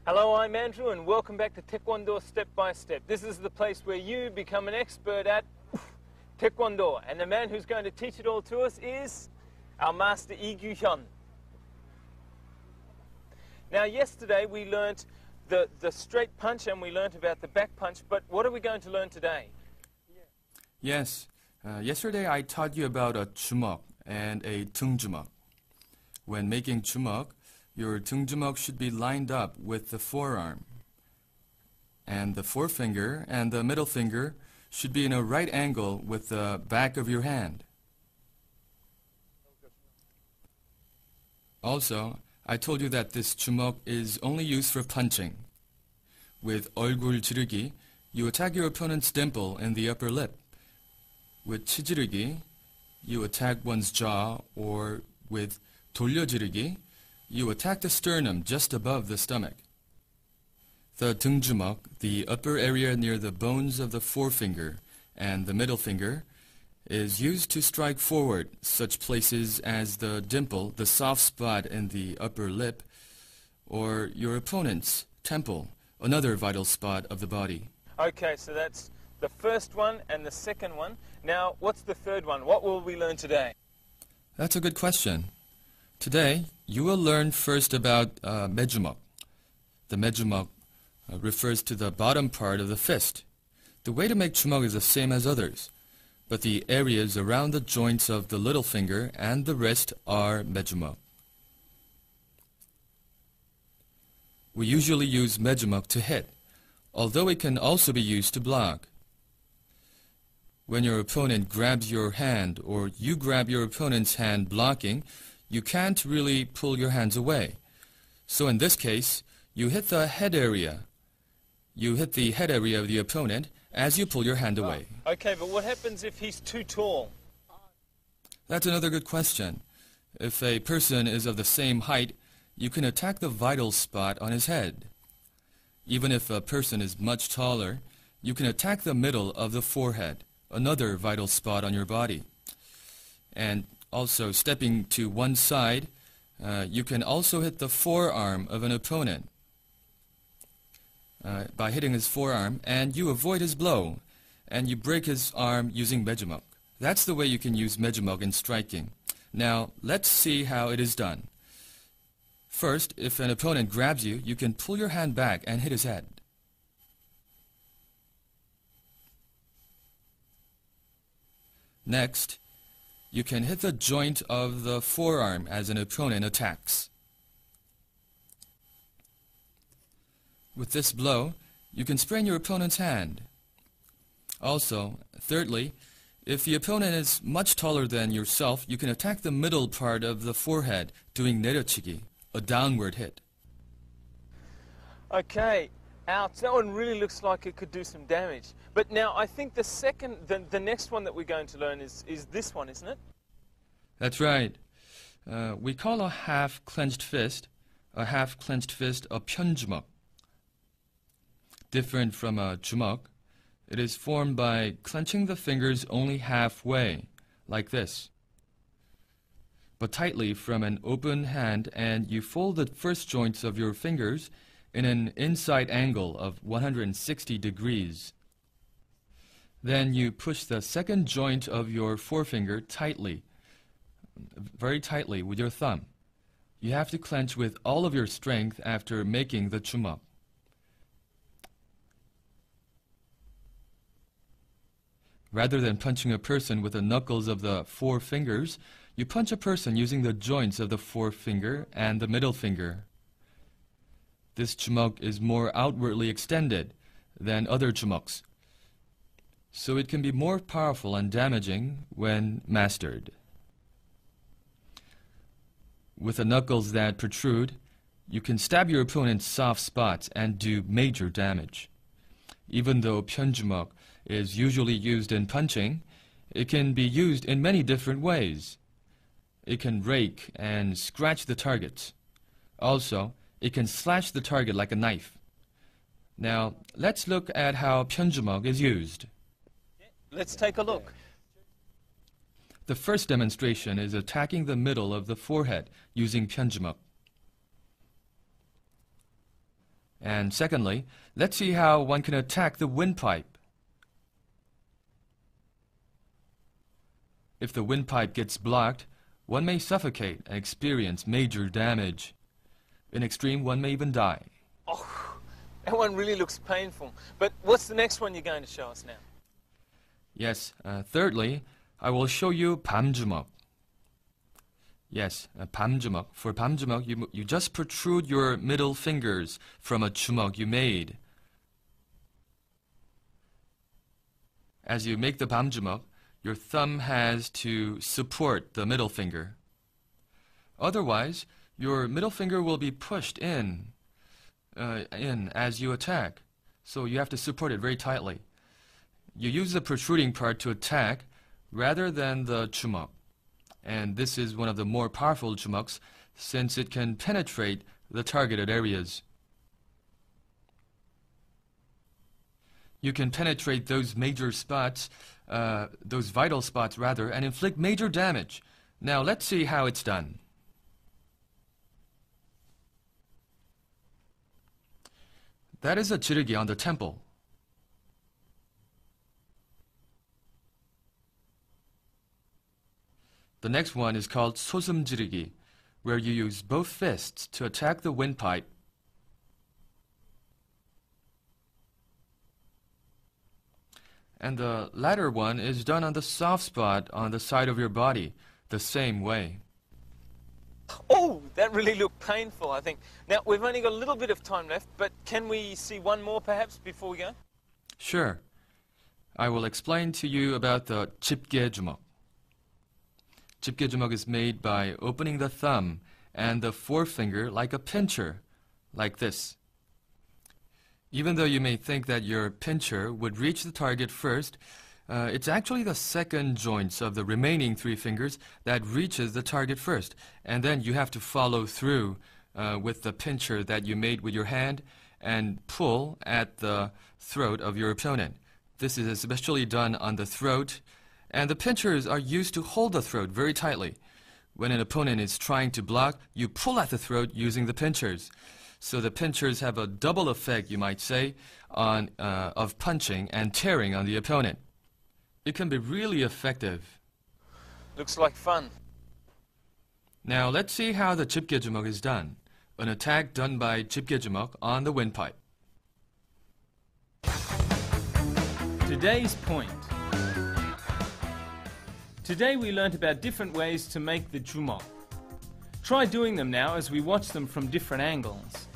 Hello, I'm Andrew and welcome back to Taekwondo Step by Step. This is the place where you become an expert at Taekwondo, and the man who's going to teach it all to us is our master Lee Hyun. Now yesterday we learnt the straight punch and we learnt about the back punch, but what are we going to learn today? Yes, yesterday I taught you about a 주먹 and a 등주먹. When making 주먹, your 등주먹 should be lined up with the forearm, and the forefinger and the middle finger should be in a right angle with the back of your hand. Also, I told you that this 주먹 is only used for punching. With 얼굴 지르기, you attack your opponent's dimple in the upper lip. With 치지르기, you attack one's jaw, or with 돌려지르기, you attack the sternum just above the stomach. The 등주먹, the upper area near the bones of the forefinger and the middle finger, is used to strike forward such places as the dimple, the soft spot in the upper lip, or your opponent's temple, another vital spot of the body. Okay, so that's the first one and the second one. Now, what's the third one? What will we learn today? That's a good question. Today, you will learn first about 매주먹. The 매주먹 refers to the bottom part of the fist. The way to make 주먹 is the same as others, but the areas around the joints of the little finger and the wrist are 매주먹. We usually use 매주먹 to hit, although it can also be used to block. When your opponent grabs your hand or you grab your opponent's hand blocking, you can't really pull your hands away. So in this case, you hit the head area. You hit the head area of the opponent as you pull your hand away. Okay, but what happens if he's too tall? That's another good question. If a person is of the same height, you can attack the vital spot on his head. Even if a person is much taller, you can attack the middle of the forehead, another vital spot on your body. And also, stepping to one side, you can also hit the forearm of an opponent by hitting his forearm, and you avoid his blow, and you break his arm using 매주먹. That's the way you can use 매주먹 in striking. Now, let's see how it is done. First, if an opponent grabs you, you can pull your hand back and hit his head. Next, you can hit the joint of the forearm as an opponent attacks. With this blow, you can sprain your opponent's hand. Also, thirdly, if the opponent is much taller than yourself, you can attack the middle part of the forehead doing 내려치기, a downward hit. Okay, ouch, that one really looks like it could do some damage. But now I think the next one that we're going to learn is this one, isn't it? That's right. We call a half-clenched fist a 편주먹. Different from a 주먹, it is formed by clenching the fingers only halfway, like this, but tightly from an open hand, and you fold the first joints of your fingers in an inside angle of 160 degrees. Then you push the second joint of your forefinger tightly, very tightly with your thumb. You have to clench with all of your strength after making the 주먹. Rather than punching a person with the knuckles of the four fingers, you punch a person using the joints of the forefinger and the middle finger. This 주먹 is more outwardly extended than other 주먹s, so it can be more powerful and damaging when mastered. With the knuckles that protrude, you can stab your opponent's soft spots and do major damage. Even though 편주먹 is usually used in punching, it can be used in many different ways. It can rake and scratch the target. Also, it can slash the target like a knife. Now, let's look at how 편주먹 is used. Let's take a look. The first demonstration is attacking the middle of the forehead using 편주먹. And secondly, let's see how one can attack the windpipe. If the windpipe gets blocked, one may suffocate and experience major damage. In extreme, one may even die. Oh, that one really looks painful. But what's the next one you're going to show us now? Yes, thirdly, I will show you 밤주먹. Yes, 밤주먹. For 밤주먹, you just protrude your middle fingers from a 주먹 you made. As you make the 밤주먹, your thumb has to support the middle finger. Otherwise, your middle finger will be pushed in as you attack. So you have to support it very tightly. You use the protruding part to attack rather than the 주먹. And this is one of the more powerful 주먹s since it can penetrate the targeted areas. You can penetrate those major spots, those vital spots rather, and inflict major damage. Now let's see how it's done. That is a 지르기 on the temple. The next one is called 소슴 지르기, where you use both fists to attack the windpipe. And the latter one is done on the soft spot on the side of your body, the same way. Oh, that really looked painful, I think. Now, we've only got a little bit of time left, but can we see one more perhaps before we go? Sure. I will explain to you about the 집게 주먹. 집게 주먹 is made by opening the thumb and the forefinger like a pincher, like this. Even though you may think that your pincher would reach the target first, it's actually the second joints of the remaining three fingers that reaches the target first. And then you have to follow through with the pincher that you made with your hand and pull at the throat of your opponent. This is especially done on the throat, and the pinchers are used to hold the throat very tightly. When an opponent is trying to block, you pull at the throat using the pinchers. So the pinchers have a double effect, you might say, of punching and tearing on the opponent. It can be really effective. Looks like fun. Now let's see how the 집게 주먹 is done. An attack done by 집게 주먹 on the windpipe. Today's point. Today we learnt about different ways to make the 주먹. Try doing them now as we watch them from different angles.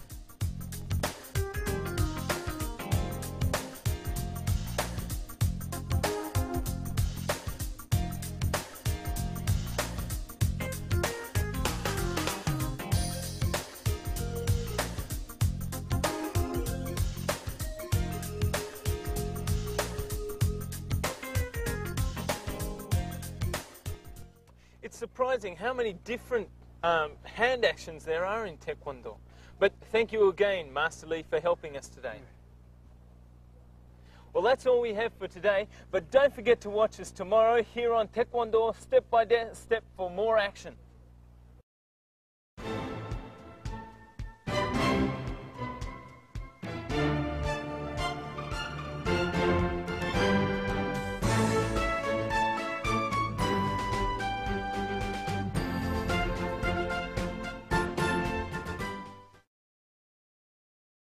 It's surprising how many different hand actions there are in Taekwondo. But thank you again, Master Lee, for helping us today. Well, that's all we have for today, but don't forget to watch us tomorrow here on Taekwondo Step by Step for more action.